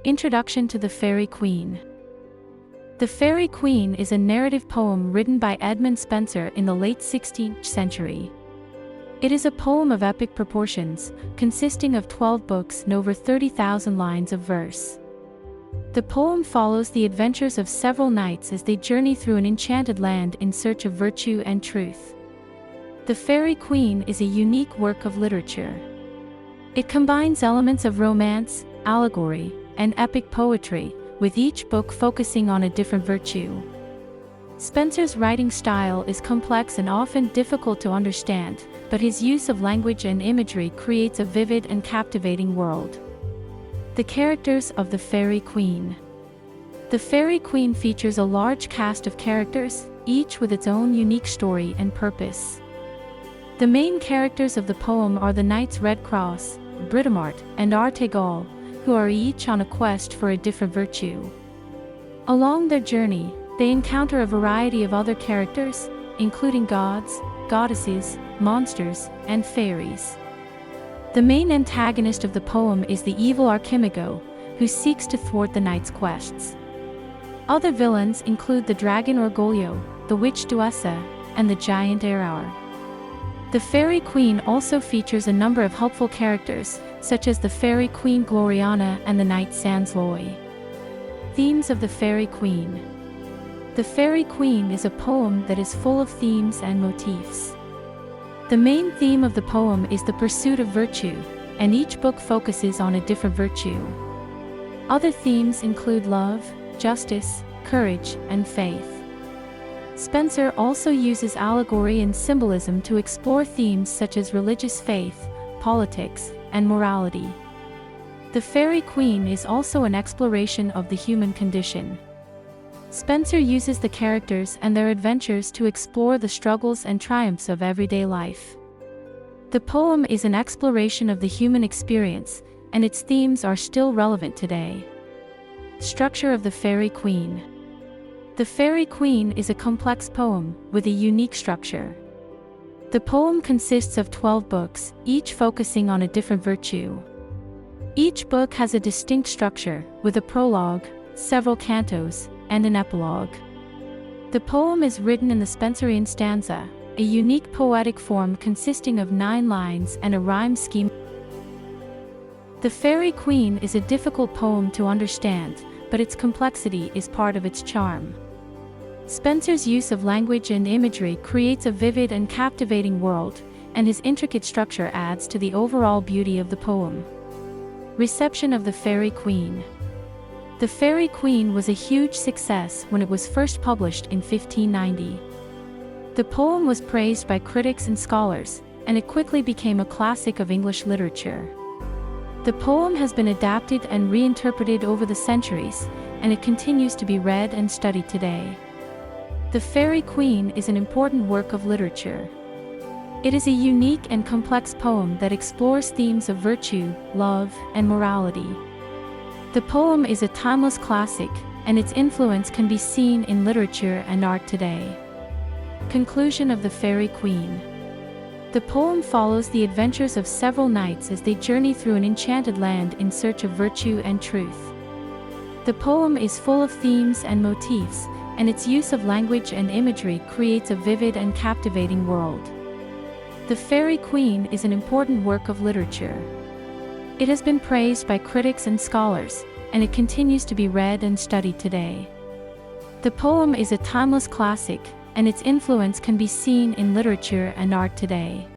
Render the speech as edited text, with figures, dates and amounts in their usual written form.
Introduction to the Faerie Queene. The Faerie Queene is a narrative poem written by Edmund Spenser in the late 16th century. It is a poem of epic proportions, consisting of 12 books and over 30,000 lines of verse. The poem follows the adventures of several knights as they journey through an enchanted land in search of virtue and truth. The Faerie Queene is a unique work of literature. It combines elements of romance, allegory, and epic poetry, with each book focusing on a different virtue. Spenser's writing style is complex and often difficult to understand, but his use of language and imagery creates a vivid and captivating world. The characters of the Faerie Queene. The Faerie Queene features a large cast of characters, each with its own unique story and purpose. The main characters of the poem are the knights Redcross, Britomart, and Artegal, who are each on a quest for a different virtue. Along their journey, they encounter a variety of other characters, including gods, goddesses, monsters, and fairies. The main antagonist of the poem is the evil Archimigo, who seeks to thwart the knights' quests. Other villains include the dragon Orgoglio, the witch Duessa, and the giant Eraur. The Faerie Queene also features a number of helpful characters, such as the Faerie Queen Gloriana and the knight Sansloy. Themes of the Faerie Queene. The Faerie Queene is a poem that is full of themes and motifs. The main theme of the poem is the pursuit of virtue, and each book focuses on a different virtue. Other themes include love, justice, courage, and faith. Spenser also uses allegory and symbolism to explore themes such as religious faith, politics, and morality. The Faerie Queene is also an exploration of the human condition. Spenser uses the characters and their adventures to explore the struggles and triumphs of everyday life. The poem is an exploration of the human experience, and its themes are still relevant today. Structure of the Faerie Queene. The Faerie Queene is a complex poem, with a unique structure. The poem consists of 12 books, each focusing on a different virtue. Each book has a distinct structure, with a prologue, several cantos, and an epilogue. The poem is written in the Spenserian stanza, a unique poetic form consisting of 9 lines and a rhyme scheme. The Faerie Queene is a difficult poem to understand, but its complexity is part of its charm. Spenser's use of language and imagery creates a vivid and captivating world, and his intricate structure adds to the overall beauty of the poem. Reception of the Faerie Queene. The Faerie Queene was a huge success when it was first published in 1590. The poem was praised by critics and scholars, and it quickly became a classic of English literature. The poem has been adapted and reinterpreted over the centuries, and it continues to be read and studied today. The Faerie Queene is an important work of literature. It is a unique and complex poem that explores themes of virtue, love, and morality. The poem is a timeless classic, and its influence can be seen in literature and art today. Conclusion of the Faerie Queene. The poem follows the adventures of several knights as they journey through an enchanted land in search of virtue and truth. The poem is full of themes and motifs, and its use of language and imagery creates a vivid and captivating world. The Faerie Queene is an important work of literature. It has been praised by critics and scholars, and it continues to be read and studied today. The poem is a timeless classic, and its influence can be seen in literature and art today.